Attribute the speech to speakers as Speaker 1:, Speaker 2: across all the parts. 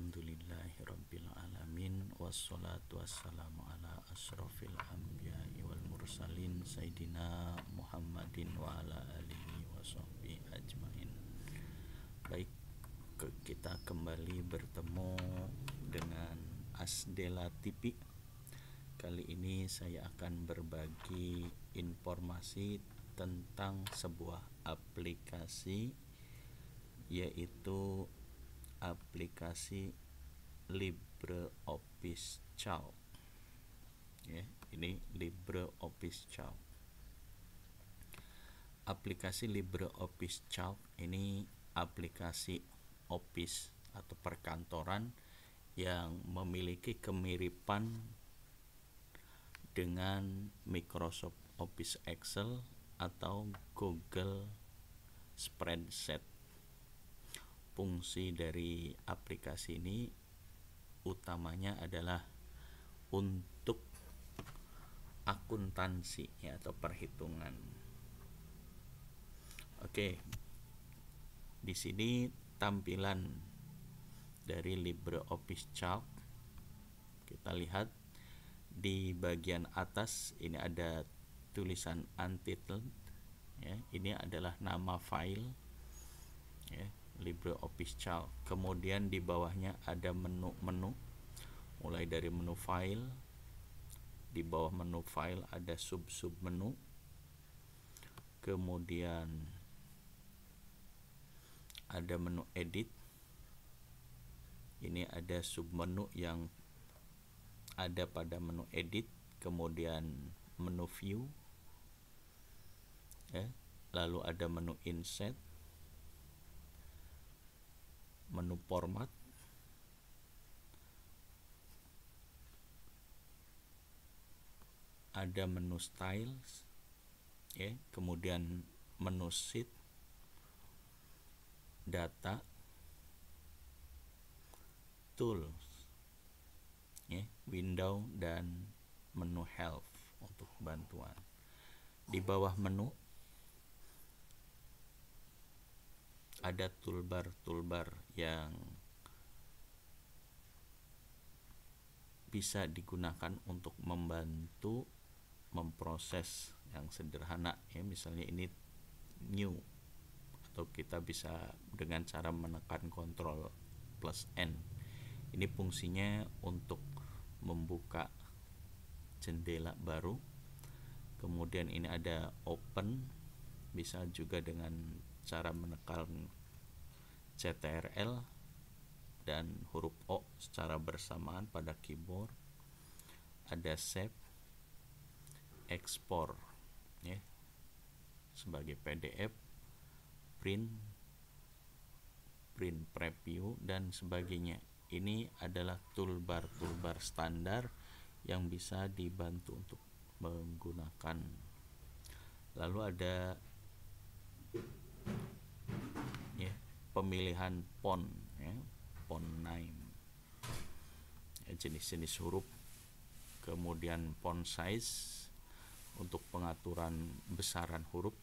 Speaker 1: Alhamdulillahirabbil alamin wassalatu wassalamu ala asyrofil anbiya'i wal mursalin sayyidina Muhammadin wa ala alihi washabbihi ajmain. Baik, kita kembali bertemu dengan Asdela TV. Kali ini saya akan berbagi informasi tentang sebuah aplikasi, yaitu aplikasi LibreOffice Calc. Ya, ini LibreOffice Calc. Aplikasi LibreOffice Calc ini aplikasi Office atau perkantoran yang memiliki kemiripan dengan Microsoft Office Excel atau Google Spreadsheet. Fungsi dari aplikasi ini utamanya adalah untuk akuntansi ya, atau perhitungan. Oke. Di sini tampilan dari LibreOffice Calc. Kita lihat di bagian atas ini ada tulisan Untitled ya. Ini adalah nama file ya, LibreOffice Calc. Kemudian di bawahnya ada menu-menu, mulai dari menu file. Di bawah menu file ada sub-sub menu. Kemudian ada menu edit. Ini ada submenu yang ada pada menu edit. Kemudian menu view ya. Lalu ada menu insert, menu format, ada menu styles ya, kemudian menu sheet, data, tools ya, window, dan menu help untuk bantuan. Di bawah menu ada toolbar yang bisa digunakan untuk membantu memproses yang sederhana ya, misalnya ini new, atau kita bisa dengan cara menekan Ctrl plus N. Ini fungsinya untuk membuka jendela baru. Kemudian ini ada open, bisa juga dengan cara menekan CTRL dan huruf O secara bersamaan pada keyboard. Ada save, export ya, sebagai PDF, print preview, dan sebagainya. Ini adalah toolbar standar yang bisa dibantu untuk menggunakan. Lalu ada ya, pemilihan font ya, font name ya, jenis-jenis huruf. Kemudian font size untuk pengaturan besaran huruf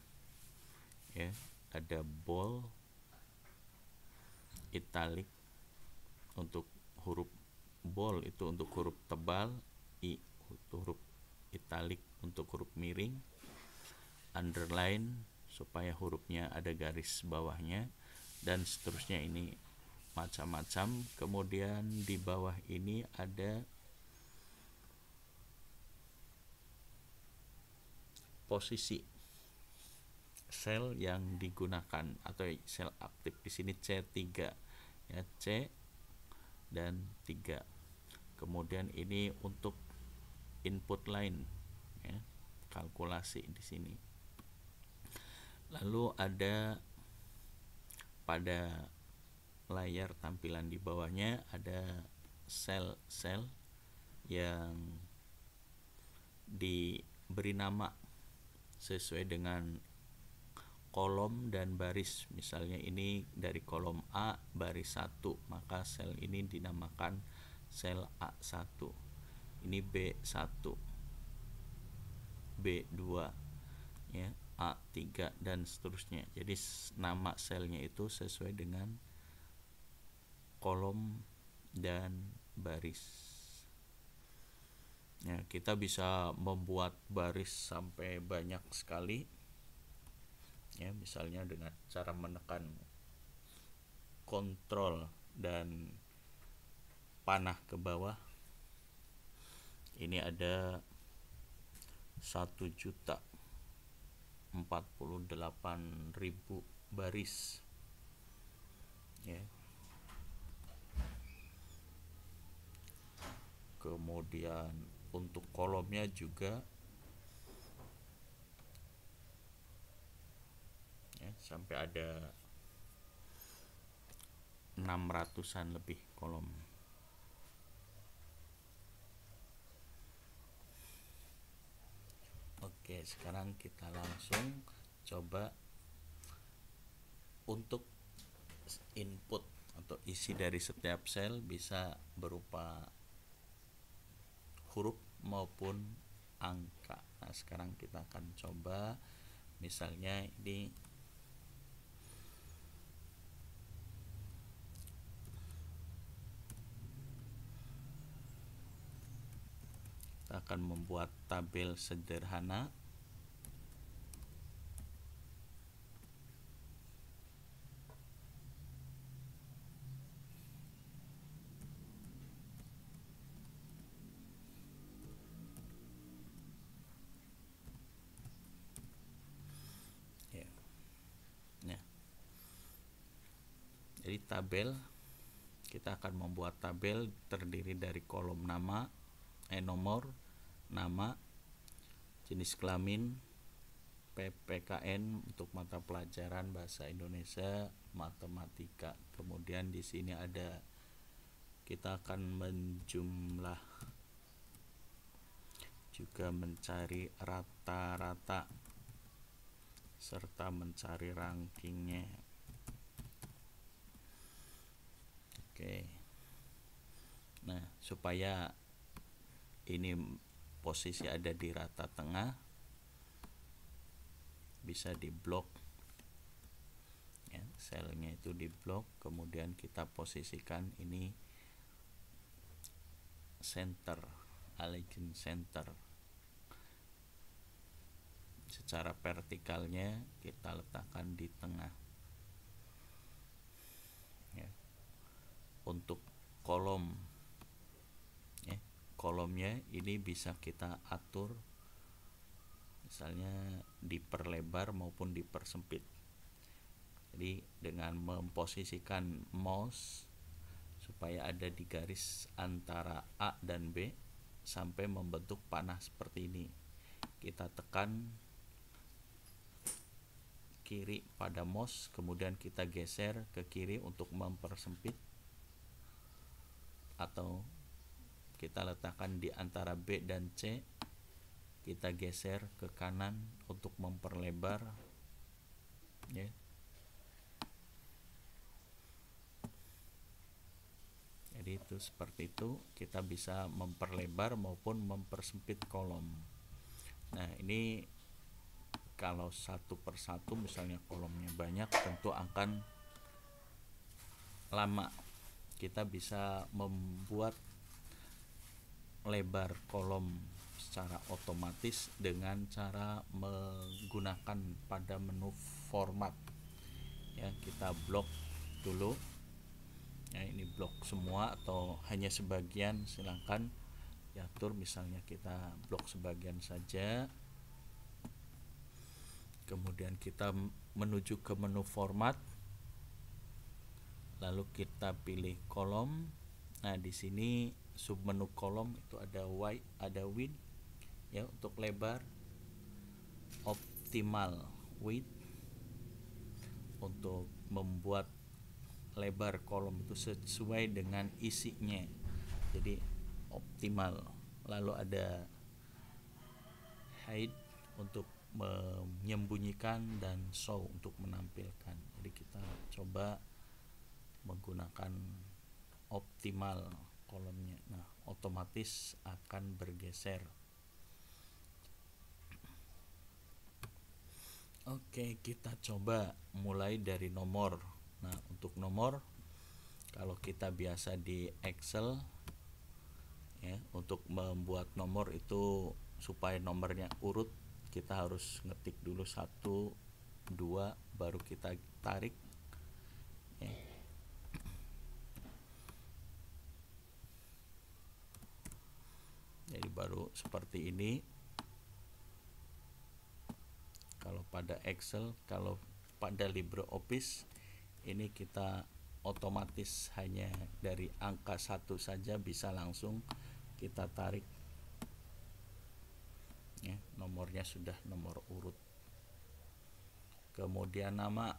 Speaker 1: ya. Ada bold, italic untuk huruf bold itu untuk huruf tebal, I untuk huruf italic untuk huruf miring, underline supaya hurufnya ada garis bawahnya, dan seterusnya. Ini macam-macam. Kemudian di bawah ini ada posisi sel yang digunakan atau sel aktif. Di sini C3 ya, C dan 3. Kemudian ini untuk input line ya, kalkulasi di sini. Lalu ada pada layar tampilan di bawahnya ada sel-sel yang diberi nama sesuai dengan kolom dan baris. Misalnya ini dari kolom A baris 1, maka sel ini dinamakan sel A1. Ini B1, B2 ya, A3 dan seterusnya. Jadi nama selnya itu sesuai dengan kolom dan baris. Ya, kita bisa membuat baris sampai banyak sekali. Ya, misalnya dengan cara menekan kontrol dan panah ke bawah. Ini ada 1.048.000 baris. Ya. Kemudian untuk kolomnya juga ya, sampai ada 600-an lebih kolom. Oke, sekarang kita langsung coba untuk input atau isi dari setiap sel bisa berupa huruf maupun angka. Nah, sekarang kita akan coba misalnya ini kita akan membuat tabel sederhana. Ya. Nah, jadi tabel kita akan membuat tabel terdiri dari kolom nama, nomor, nama, jenis kelamin, PPKN untuk mata pelajaran bahasa Indonesia, matematika. Kemudian di sini ada kita akan menjumlah juga mencari rata-rata serta mencari rankingnya. Oke. Nah, supaya ini posisi ada di rata tengah, bisa diblok ya, selnya itu diblok, kemudian kita posisikan ini center, align center. Secara vertikalnya kita letakkan di tengah ya. Untuk kolom ya, kolomnya ini bisa kita atur misalnya diperlebar maupun dipersempit. Jadi dengan memposisikan mouse supaya ada di garis antara A dan B sampai membentuk panah seperti ini, kita tekan kiri pada mouse, kemudian kita geser ke kiri untuk mempersempit, atau kita letakkan di antara B dan C, kita geser ke kanan untuk memperlebar ya. Jadi itu seperti itu, kita bisa memperlebar maupun mempersempit kolom. Nah, ini kalau satu persatu misalnya kolomnya banyak tentu akan lama. Kita bisa membuat lebar kolom secara otomatis dengan cara menggunakan pada menu format ya. Kita blok dulu ya, ini blok semua atau hanya sebagian, silahkan diatur. Misalnya kita blok sebagian saja, kemudian kita menuju ke menu format, lalu kita pilih kolom. Nah, di sini submenu kolom itu ada width, ada width ya untuk lebar, optimal width untuk membuat lebar kolom itu sesuai dengan isinya, jadi optimal. Lalu ada hide untuk menyembunyikan dan show untuk menampilkan. Jadi kita coba menggunakan optimal kolomnya. Nah, otomatis akan bergeser. Oke, kita coba mulai dari nomor. Nah, untuk nomor Kalau kita biasa di Excel ya, untuk membuat nomor itu supaya nomornya urut, kita harus ngetik dulu 1 2 baru kita tarik ya. Jadi baru seperti ini kalau pada Excel. Kalau pada LibreOffice ini kita otomatis hanya dari angka 1 saja bisa langsung kita tarik ya, nomornya sudah nomor urut. Kemudian nama,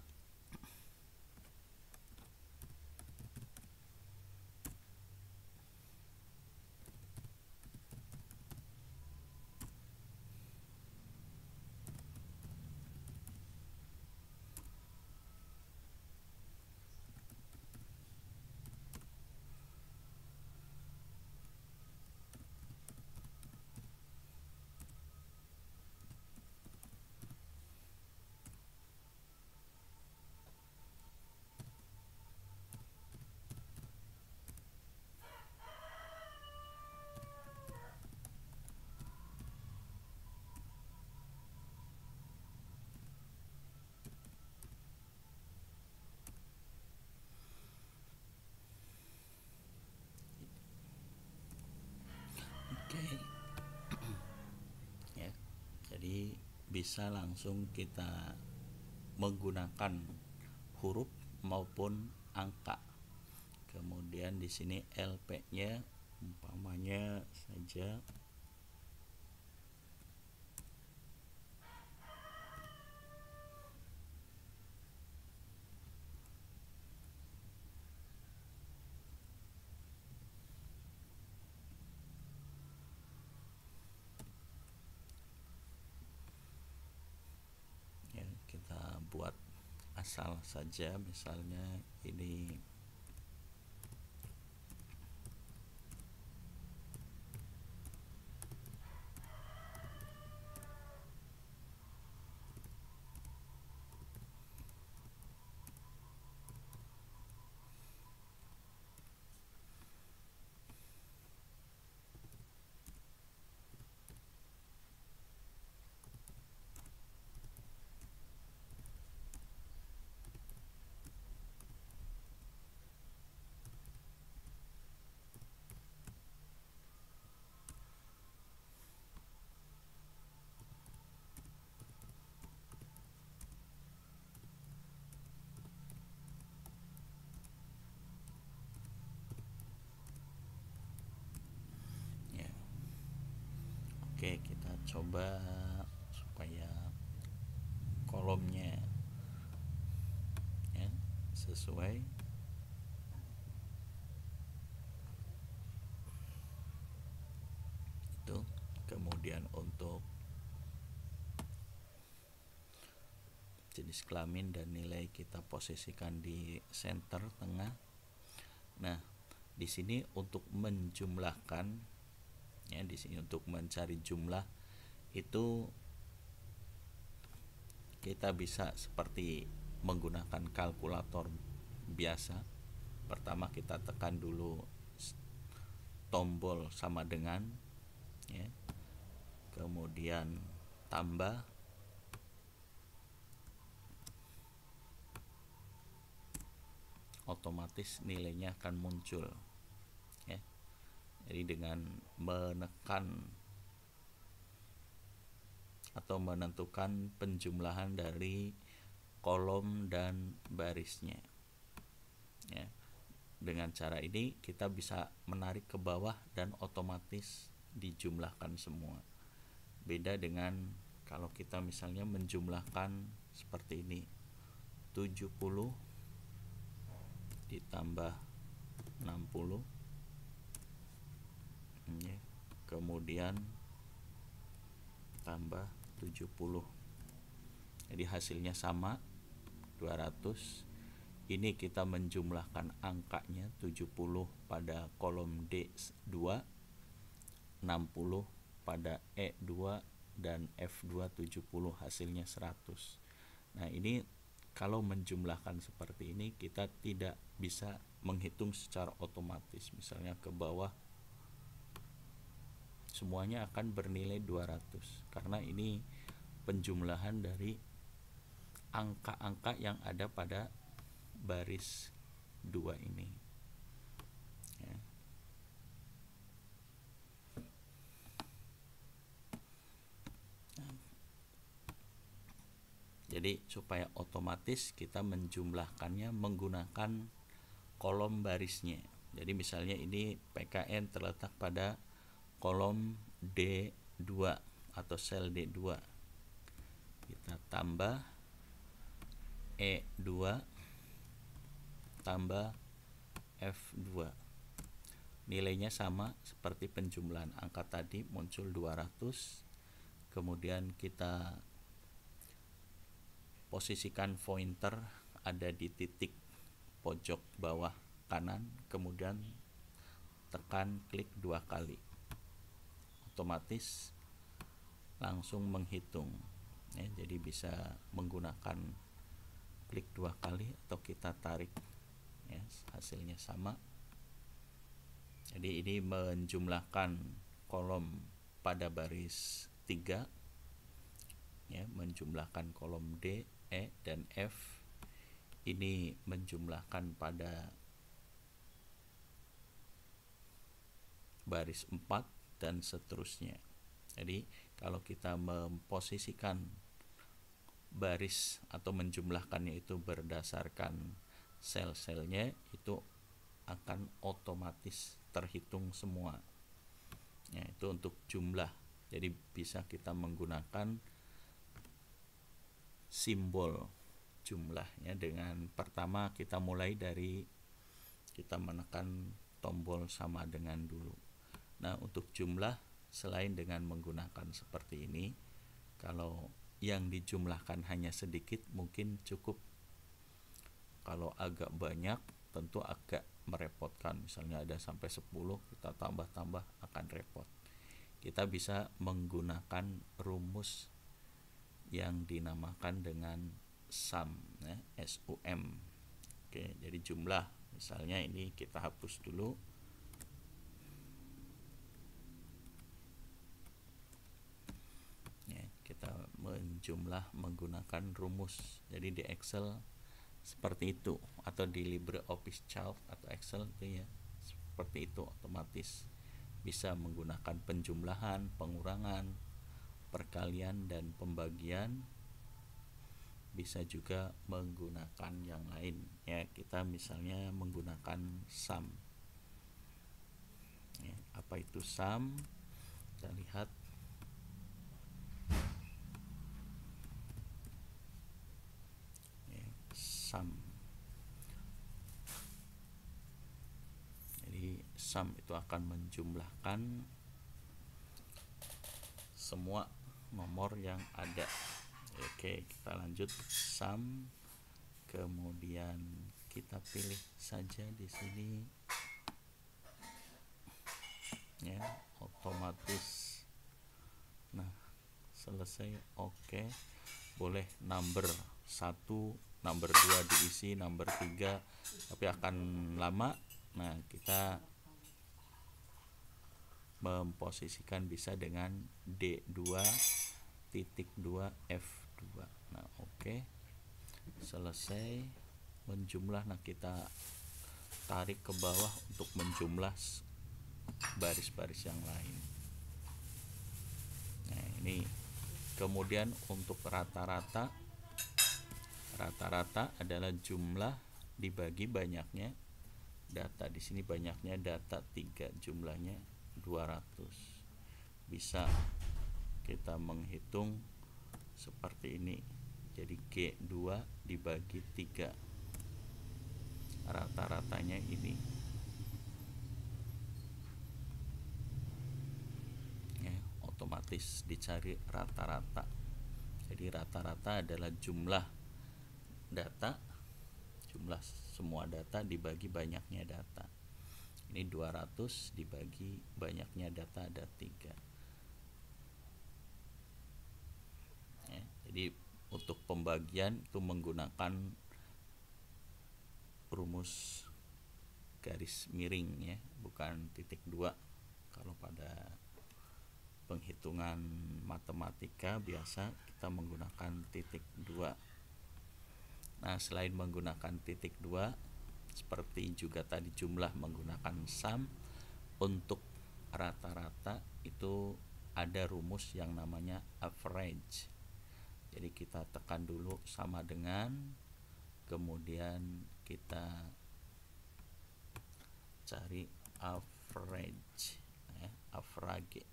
Speaker 1: oke ya. Jadi bisa langsung kita menggunakan huruf maupun angka. Kemudian di sini LP-nya umpamanya saja ya, kita buat asal saja, misalnya ini ya. Oke, kita coba supaya kolomnya ya sesuai. Itu kemudian untuk jenis kelamin dan nilai kita posisikan di center tengah. Nah, di sini untuk menjumlahkan ya, di sini untuk mencari jumlah itu kita bisa seperti menggunakan kalkulator biasa. Pertama kita tekan dulu tombol sama dengan ya. Kemudian tambah, otomatis nilainya akan muncul ya. Jadi dengan menekan atau menentukan penjumlahan dari kolom dan barisnya ya. Dengan cara ini kita bisa menarik ke bawah dan otomatis dijumlahkan semua. Beda dengan kalau kita misalnya menjumlahkan seperti ini, 70 ditambah 60 ya. Kemudian tambah 70. Jadi hasilnya sama 200. Ini kita menjumlahkan angkanya 70 pada kolom D2, 60 pada E2 dan F2 70, hasilnya 100. Nah, ini kalau menjumlahkan seperti ini kita tidak bisa menghitung secara otomatis. Misalnya ke bawah semuanya akan bernilai 200 karena ini penjumlahan dari angka-angka yang ada pada baris 2 ini ya. Jadi supaya otomatis kita menjumlahkannya menggunakan kolom barisnya. Jadi misalnya ini PKN terletak pada kolom D2 atau sel D2. Kita tambah E2 tambah F2. Nilainya sama seperti penjumlahan angka tadi, muncul 200. Kemudian kita posisikan pointer ada di titik pojok bawah kanan, kemudian tekan klik 2 kali. Otomatis langsung menghitung ya, jadi bisa menggunakan klik 2 kali atau kita tarik ya, hasilnya sama. Jadi ini menjumlahkan kolom pada baris 3 ya, menjumlahkan kolom D, E, dan F. Ini menjumlahkan pada baris 4 dan seterusnya. Jadi kalau kita memposisikan baris atau menjumlahkannya itu berdasarkan sel-selnya, itu akan otomatis terhitung semua ya, itu untuk jumlah. Jadi bisa kita menggunakan simbol jumlahnya dengan pertama kita mulai dari kita menekan tombol sama dengan dulu. Nah, untuk jumlah selain dengan menggunakan seperti ini, kalau yang dijumlahkan hanya sedikit mungkin cukup. Kalau agak banyak tentu agak merepotkan, misalnya ada sampai 10 kita tambah-tambah akan repot. Kita bisa menggunakan rumus yang dinamakan dengan sum ya, SUM. Oke, jadi jumlah, misalnya ini kita hapus dulu. Ya, kita menjumlah menggunakan rumus. Jadi di Excel seperti itu, atau di LibreOffice Calc atau Excel itu ya seperti itu, otomatis bisa menggunakan penjumlahan, pengurangan, perkalian, dan pembagian. Bisa juga menggunakan yang lain ya, kita misalnya menggunakan sum ya. Apa itu sum? Kita lihat ya, sum. Jadi sum itu akan menjumlahkan semua nomor yang ada. Oke, kita lanjut sum. Kemudian kita pilih saja di sini ya, otomatis. Nah, selesai. Oke. Boleh number 1, number 2 diisi, number 3, tapi akan lama. Nah, kita memposisikan bisa dengan D2.2 F2. Nah, oke. Selesai menjumlah. Nah, kita tarik ke bawah untuk menjumlah baris-baris yang lain. Nah, ini kemudian untuk rata-rata adalah jumlah dibagi banyaknya data. Di sini banyaknya data 3, jumlahnya 200. Bisa kita menghitung seperti ini. Jadi G2 dibagi 3, rata-ratanya ini ya, otomatis dicari rata-rata. Jadi rata-rata adalah jumlah data, jumlah semua data dibagi banyaknya data. Ini 200 dibagi banyaknya data ada 3 ya. Jadi untuk pembagian itu menggunakan rumus garis miring ya, bukan titik dua. Kalau pada penghitungan matematika biasa kita menggunakan titik dua. Nah, selain menggunakan titik dua, seperti juga tadi jumlah menggunakan sum, untuk rata-rata itu ada rumus yang namanya average. Jadi kita tekan dulu sama dengan, kemudian kita cari average ya, average.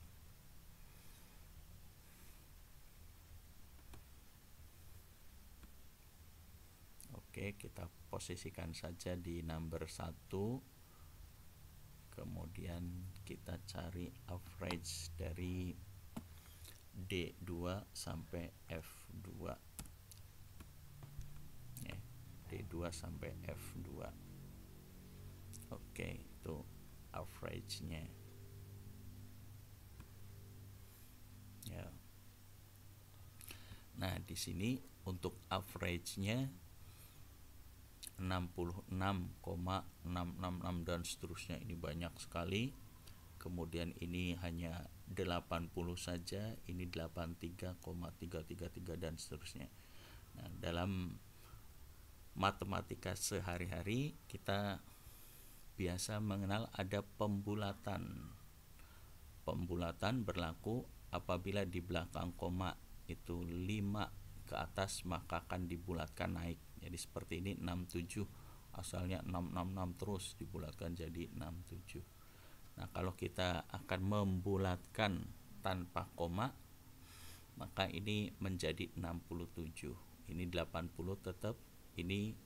Speaker 1: Oke, kita posisikan saja di number 1. Kemudian kita cari average dari D2 sampai F2 ya, D2 sampai F2. Oke, itu average-nya ya. Nah, di sini untuk average-nya 66,666 dan seterusnya, ini banyak sekali. Kemudian ini hanya 80 saja, ini 83,333 dan seterusnya. Nah, dalam matematika sehari-hari kita biasa mengenal ada pembulatan. Pembulatan berlaku apabila di belakang koma itu 5 ke atas, maka akan dibulatkan naik. Jadi seperti ini 67, asalnya 666 terus dibulatkan jadi 67. Nah, kalau kita akan membulatkan tanpa koma, maka ini menjadi 67. Ini 80 tetap, ini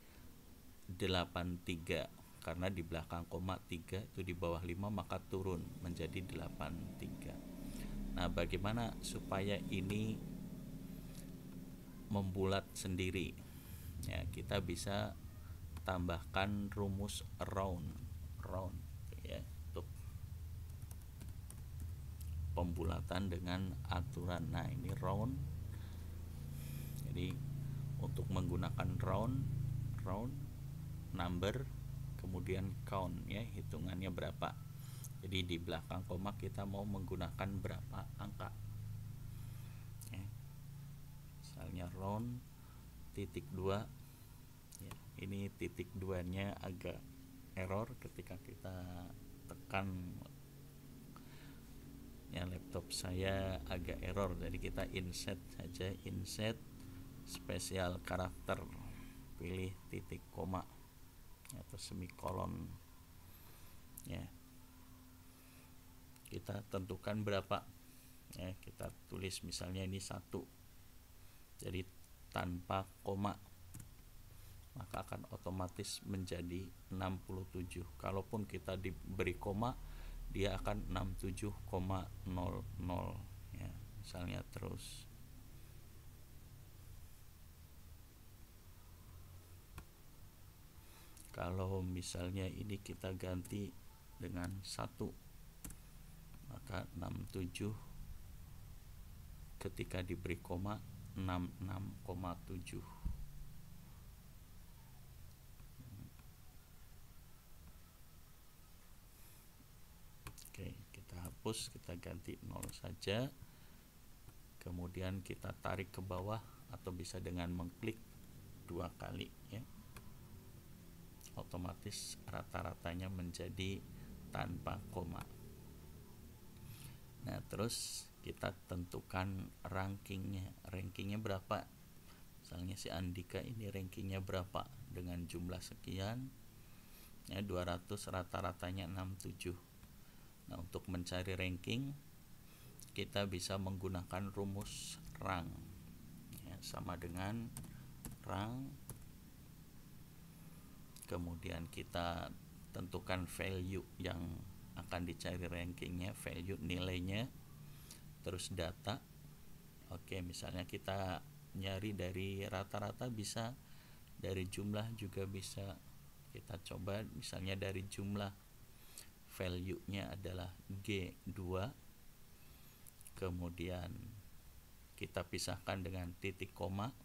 Speaker 1: 83. Karena di belakang koma 3 itu di bawah 5, maka turun menjadi 83. Nah, bagaimana supaya ini membulat sendiri? Ya, kita bisa tambahkan rumus round ya, untuk pembulatan dengan aturan. Nah, ini round. Jadi untuk menggunakan round number, kemudian count ya, hitungannya berapa. Jadi di belakang koma kita mau menggunakan berapa angka ya. Misalnya round titik 2 ya, ini titik 2 nya agak error ketika kita tekan ya, laptop saya agak error, jadi kita insert saja, insert spesial karakter, pilih titik koma atau semikolon ya, kita tentukan berapa ya, kita tulis misalnya ini 1, jadi tanpa koma maka akan otomatis menjadi 67. Kalaupun kita diberi koma, dia akan 67,00 ya, misalnya terus. Kalau misalnya ini kita ganti dengan 1, maka 67 ketika diberi koma 66,7. Oke, kita hapus, kita ganti 0 saja. Kemudian kita tarik ke bawah atau bisa dengan mengklik 2 kali ya. Otomatis rata-ratanya menjadi tanpa koma. Nah, terus kita tentukan rankingnya berapa. Misalnya si Andika ini rankingnya berapa dengan jumlah sekian ya, 200, rata-ratanya 67. Nah, untuk mencari ranking kita bisa menggunakan rumus rank ya, sama dengan rank, kemudian kita tentukan value yang akan dicari rankingnya, value nilainya, terus data. Oke, misalnya kita nyari dari rata-rata, bisa dari jumlah juga bisa. Kita coba misalnya dari jumlah, value-nya adalah G2, kemudian kita pisahkan dengan titik koma,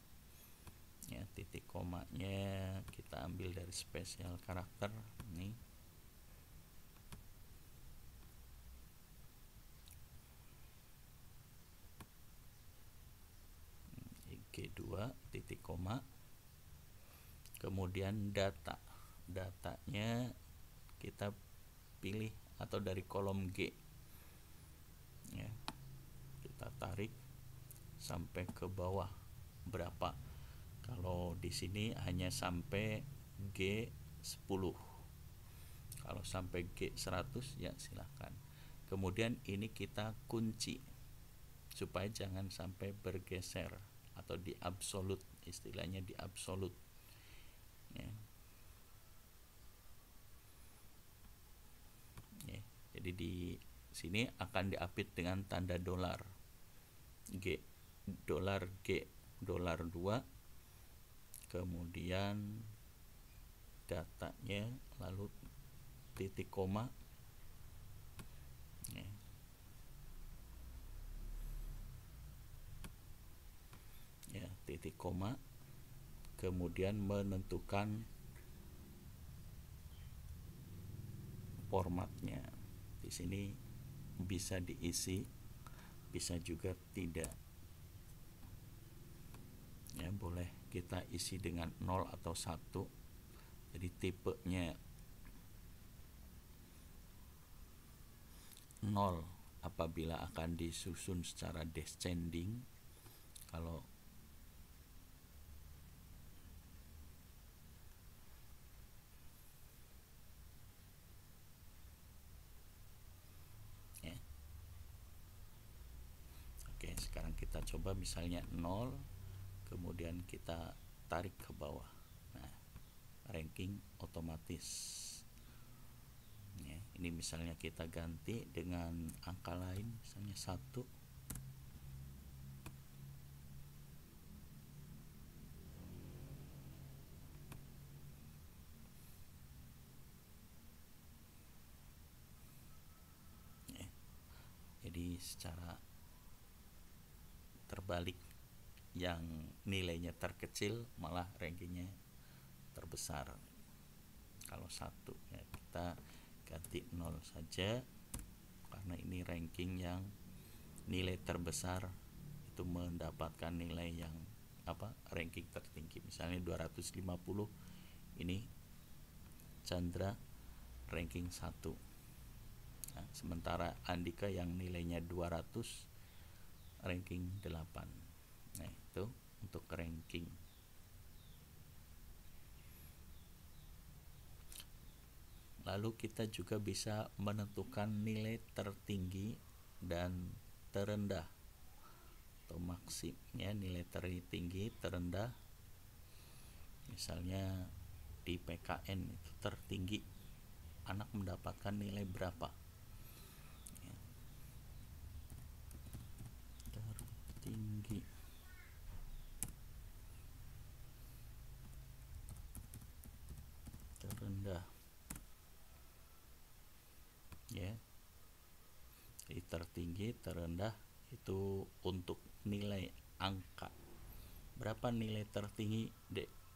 Speaker 1: Ya, titik komanya kita ambil dari spesial karakter ini. G2 titik koma, kemudian datanya kita pilih atau dari kolom G ya, kita tarik sampai ke bawah berapa. Kalau di sini hanya sampai G10, kalau sampai G100 ya silahkan. Kemudian ini kita kunci supaya jangan sampai bergeser atau di absolut, istilahnya di absolut ya. Ya, jadi di sini akan diapit dengan tanda dolar G, dolar 2, kemudian datanya, lalu titik koma ya. Ya, titik koma, kemudian menentukan formatnya. Di sini bisa diisi, bisa juga tidak. Ya, boleh kita isi dengan 0 atau 1. Jadi tipenya 0 apabila akan disusun secara descending. Kalau ya. Oke, sekarang kita coba misalnya 0, kemudian kita tarik ke bawah. Nah, ranking otomatis ya. Ini misalnya kita ganti dengan angka lain, misalnya 1. Ya. Jadi secara terbalik, yang nilainya terkecil malah rankingnya terbesar. Kalau 1 ya kita ganti 0 saja, karena ini ranking yang nilai terbesar itu mendapatkan nilai yang ranking tertinggi. Misalnya 250, ini Chandra ranking 1. Nah, sementara Andika yang nilainya 200 ranking 8. Nah, itu untuk ranking. Lalu kita juga bisa menentukan nilai tertinggi dan terendah atau maksimnya, nilai tertinggi, terendah. Misalnya di PKN itu tertinggi anak mendapatkan nilai berapa ya. Tertinggi, terendah ya. Jadi tertinggi, terendah itu untuk nilai angka. Berapa nilai tertinggi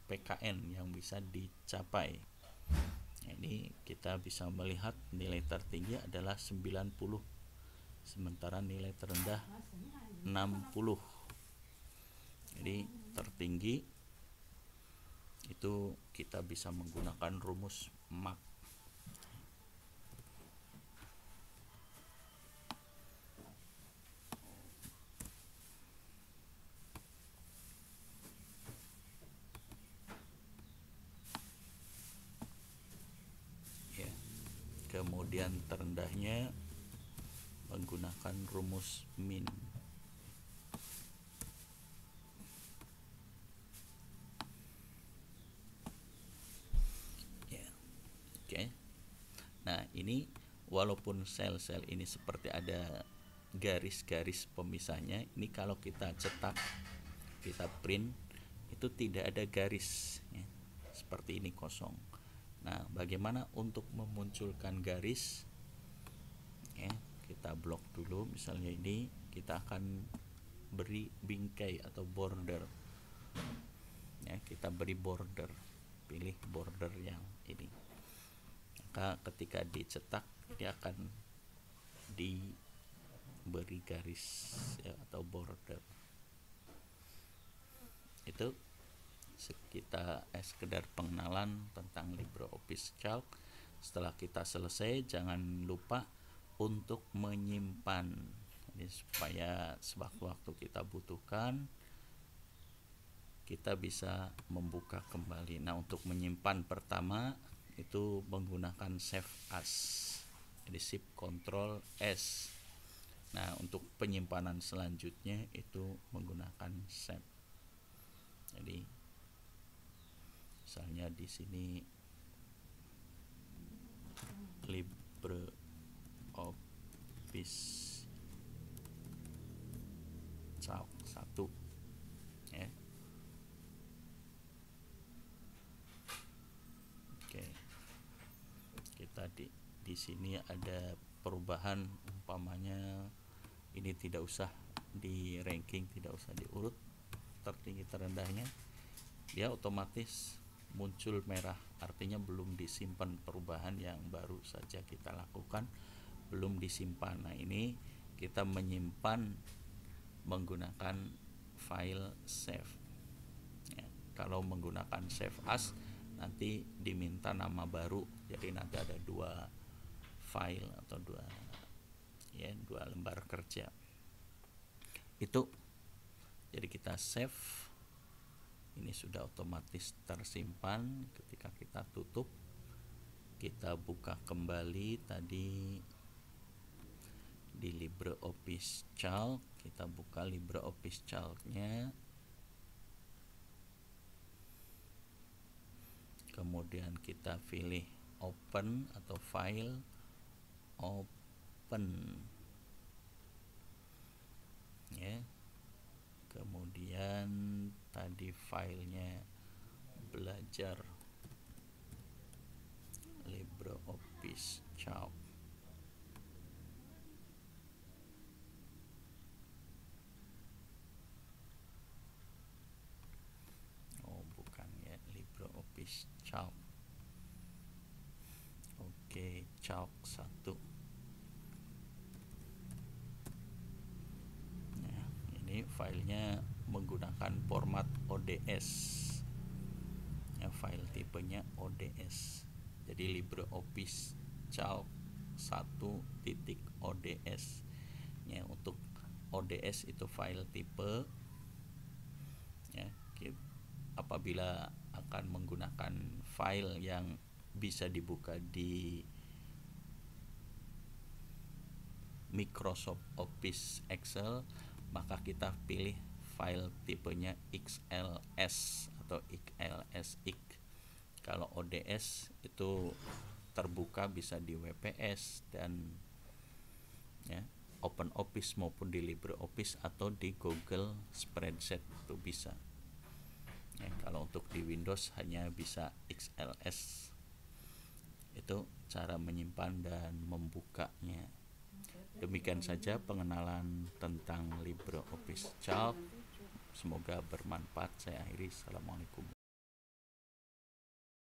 Speaker 1: PKN yang bisa dicapai? Nah, ini kita bisa melihat nilai tertinggi adalah 90, sementara nilai terendah 60. Jadi tertinggi itu kita bisa menggunakan rumus MAC. Ya. Kemudian terendahnya menggunakan rumus min. Ya. Oke. Nah, ini walaupun sel-sel ini seperti ada garis-garis pemisahnya, ini kalau kita cetak, kita print, itu tidak ada garis ya. Seperti ini kosong. Nah, bagaimana untuk memunculkan garis ya? Kita blok dulu, misalnya ini kita akan beri bingkai atau border ya, kita beri border, pilih border yang ini, maka ketika dicetak dia akan diberi garis ya, atau border. Itu sekedar pengenalan tentang LibreOffice Calc. Setelah kita selesai, jangan lupa untuk menyimpan. Jadi supaya sewaktu-waktu kita butuhkan, kita bisa membuka kembali. Nah, untuk menyimpan pertama itu menggunakan Save As. Jadi Shift Ctrl S. Nah, untuk penyimpanan selanjutnya itu menggunakan Save. Jadi misalnya di sini LibreOffice Calc 1 ya. Oke. Kita di sini ada perubahan, umpamanya ini tidak usah di ranking, tidak usah diurut tertinggi terendahnya, dia otomatis muncul merah, artinya belum disimpan. Perubahan yang baru saja kita lakukan belum disimpan. Nah, ini kita menyimpan menggunakan file save ya. Kalau menggunakan save as nanti diminta nama baru, jadi nanti ada dua file atau dua lembar kerja itu. Jadi kita save, ini sudah otomatis tersimpan. Ketika kita tutup, kita buka kembali tadi di LibreOffice Calc, kita buka LibreOffice Calc-nya, kemudian kita pilih open atau file, open ya. Kemudian tadi filenya belajar LibreOffice Calc. Oh, bukan ya, LibreOffice Calc. Oke, Calc 1. Nah, ini filenya menggunakan format ODS ya, file tipenya ODS. Jadi LibreOffice Calc 1.ods ya. Untuk ODS itu file tipe ya. Apabila akan menggunakan file yang bisa dibuka di Microsoft Office Excel, maka kita pilih file tipenya XLS atau XLSX. Kalau ODS itu terbuka bisa di WPS dan ya, OpenOffice maupun di LibreOffice atau di Google Spreadsheet itu bisa. Ya, kalau untuk di Windows hanya bisa XLS. Itu cara menyimpan dan membukanya. Demikian saja pengenalan tentang LibreOffice Calc. Semoga bermanfaat. Saya akhiri. Assalamualaikum.